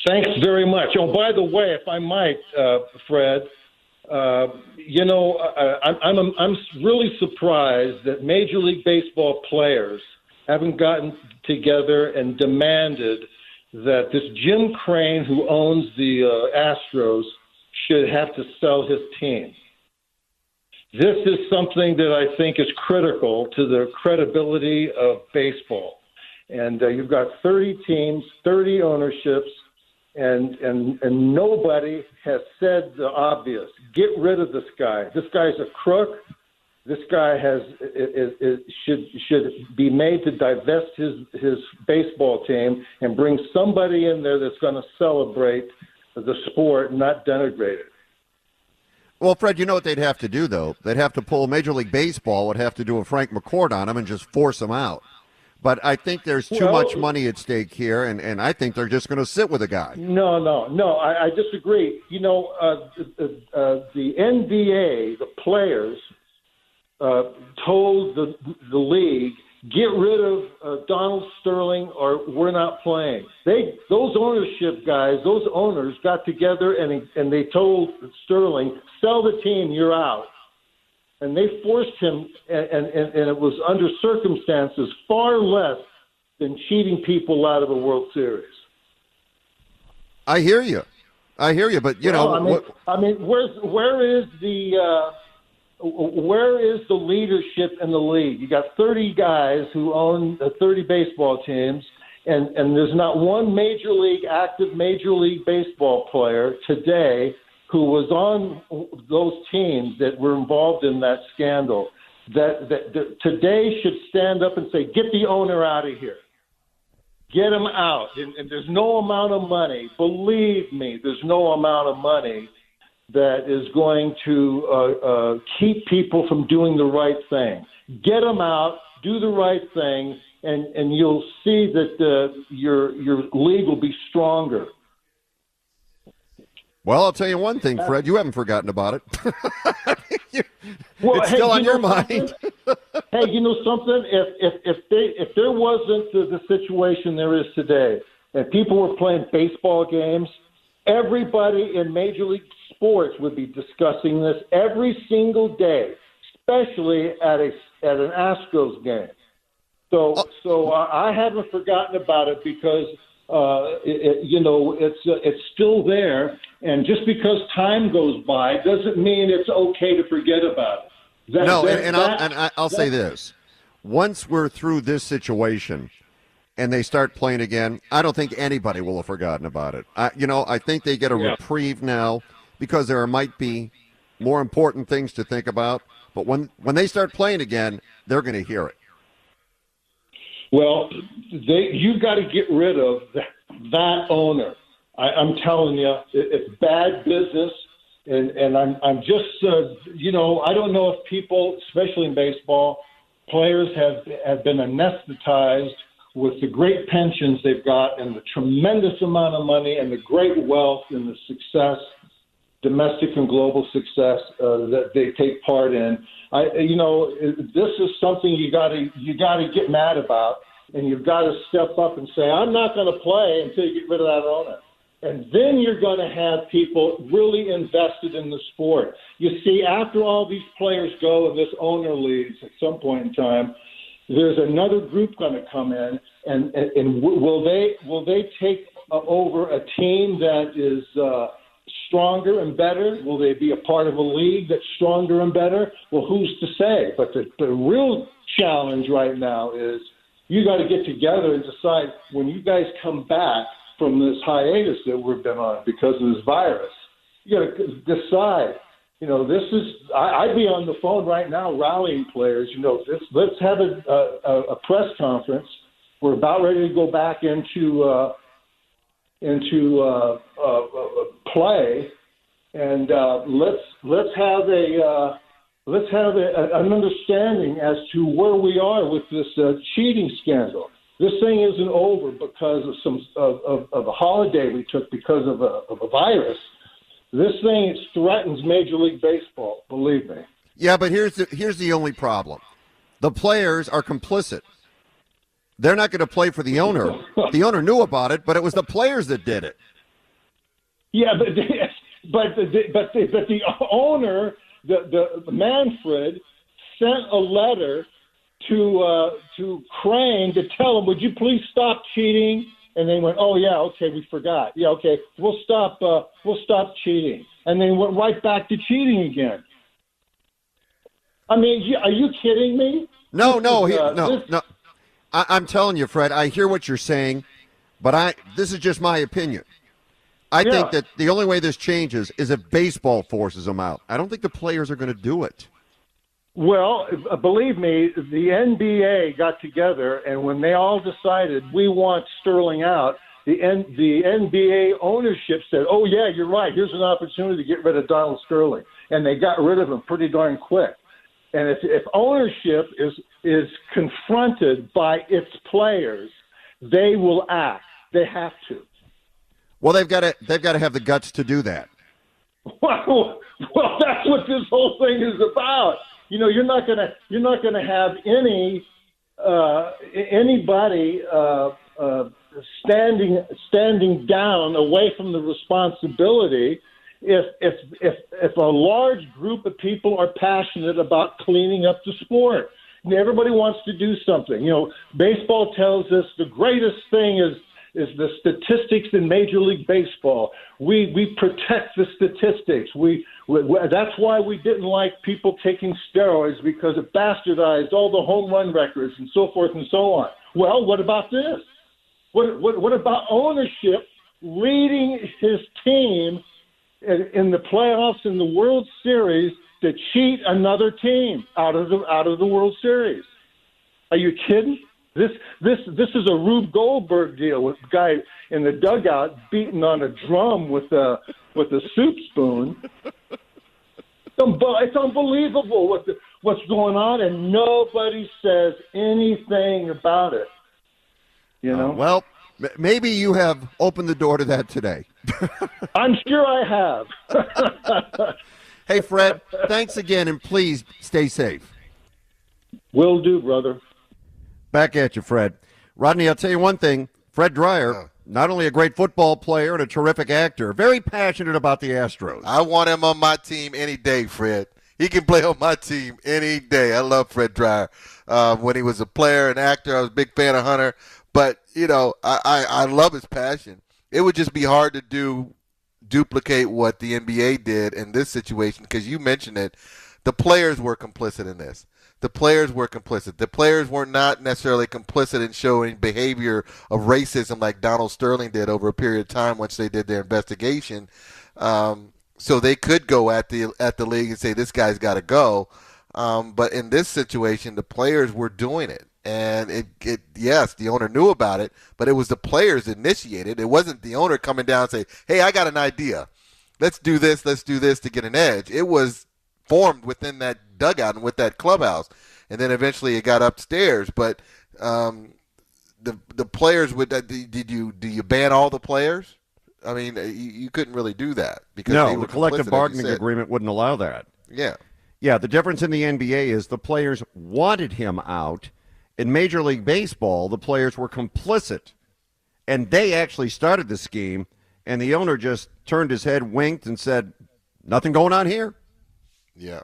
Thanks very much. Oh, by the way, if I might, Fred, I'm really surprised that Major League Baseball players haven't gotten together and demanded that this Jim Crane, who owns the Astros, should have to sell his team. This is something that I think is critical to the credibility of baseball. And you've got 30 teams, 30 ownerships, and nobody has said the obvious. Get rid of this guy. This guy's a crook. This guy should be made to divest his baseball team and bring somebody in there that's going to celebrate the sport, not denigrate it. Well, Fred, you know what they'd have to do, though? They'd have to pull Major League Baseball, would have to do a Frank McCourt on him and just force him out. But I think there's too much money at stake here, and I think they're just going to sit with a guy. No, I disagree. You know, the NBA, the players, told the league, get rid of Donald Sterling or we're not playing. Those ownership guys, those owners got together and they told Sterling, sell the team, you're out. And they forced him, and it was under circumstances far less than cheating people out of a World Series. I hear you, but you know, where is the leadership in the league? You got 30 guys who own 30 baseball teams, and there's not one active Major League Baseball player today who was on those teams that were involved in that scandal that today should stand up and say, get the owner out of here. Get him out. And there's no amount of money, believe me, there's no amount of money that is going to keep people from doing the right thing. Get them out, do the right thing, and you'll see that your league will be stronger. Well, I'll tell you one thing, Fred. You haven't forgotten about it. It's still on your mind. Hey, you know something? If there wasn't the situation there is today, and people were playing baseball games, everybody in Major League Sports would be discussing this every single day, especially at an Astros game. So I haven't forgotten about it because it's still there, and just because time goes by doesn't mean it's okay to forget about it. I'll say this: once we're through this situation, and they start playing again, I don't think anybody will have forgotten about it. I think they get a reprieve now because there might be more important things to think about. But when they start playing again, they're going to hear it. Well, you've got to get rid of that owner. I'm telling you, it's bad business, and I'm just, I don't know if people, especially in baseball, players have been anesthetized with the great pensions they've got and the tremendous amount of money and the great wealth and the success, domestic and global success that they take part in. This is something you got to get mad about, and you've got to step up and say, I'm not going to play until you get rid of that owner. And then you're going to have people really invested in the sport. You see, after all these players go and this owner leaves at some point in time, there's another group going to come in, and will they take over a team that is stronger and better? Will they be a part of a league that's stronger and better? Well, who's to say? But the real challenge right now is you got to get together and decide when you guys come back from this hiatus that we've been on because of this virus. You got to decide. I'd be on the phone right now rallying players. Let's have a press conference. We're about ready to go back into play, and let's have an understanding as to where we are with this cheating scandal. This thing isn't over because of a holiday we took because of a virus. This thing threatens Major League Baseball, believe me. Yeah, but here's the only problem. The players are complicit. They're not going to play for the owner. The owner knew about it, but it was the players that did it. Yeah, but the owner, the Manfred, sent a letter to Crane to tell him, would you please stop cheating? And they went, oh yeah, okay, we forgot. Yeah, okay, we'll stop cheating. And they went right back to cheating again. I mean, are you kidding me? No. I'm telling you, Fred. I hear what you're saying, but this is just my opinion. I think that the only way this changes is if baseball forces them out. I don't think the players are going to do it. Well, believe me, the NBA got together, and when they all decided we want Sterling out, the NBA ownership said, oh, yeah, you're right. Here's an opportunity to get rid of Donald Sterling. And they got rid of him pretty darn quick. And if ownership is confronted by its players, they will act. They have to. Well, they've got to have the guts to do that. Well, that's what this whole thing is about. You know, you're not gonna have anybody standing down away from the responsibility if a large group of people are passionate about cleaning up the sport. And everybody wants to do something. You know, baseball tells us the greatest thing is the statistics in Major League Baseball. We protect the statistics. That's why we didn't like people taking steroids, because it bastardized all the home run records and so forth and so on. Well, what about this? What about ownership leading his team in the playoffs in the World Series to cheat another team out of the World Series? Are you kidding? This is a Rube Goldberg deal with a guy in the dugout beating on a drum with a soup spoon. It's unbelievable what's going on, and nobody says anything about it. You know? Well, maybe you have opened the door to that today. I'm sure I have. Hey, Fred, thanks again, and please stay safe. Will do, brother. Back at you, Fred. Rodney, I'll tell you one thing. Fred Dreyer, not only a great football player and a terrific actor, very passionate about the Astros. I want him on my team any day, Fred. He can play on my team any day. I love Fred Dreyer. When he was a player and actor, I was a big fan of Hunter. But, you know, I love his passion. It would just be hard to duplicate what the NBA did in this situation, because you mentioned it. The players were complicit in this. The players were complicit. The players were not necessarily complicit in showing behavior of racism like Donald Sterling did over a period of time once they did their investigation. So they could go at the league and say, this guy's got to go. But in this situation, the players were doing it. And yes, the owner knew about it, but it was the players that initiated. It wasn't the owner coming down and say, hey, I got an idea. Let's do this to get an edge. It was formed within that dugout and with that clubhouse, and then eventually it got upstairs. But the players would. Do you ban all the players? I mean, you couldn't really do that because the collective bargaining agreement wouldn't allow that. Yeah. The difference in the NBA is the players wanted him out. In Major League Baseball, the players were complicit, and they actually started the scheme. And the owner just turned his head, winked, and said, "Nothing going on here." Yeah.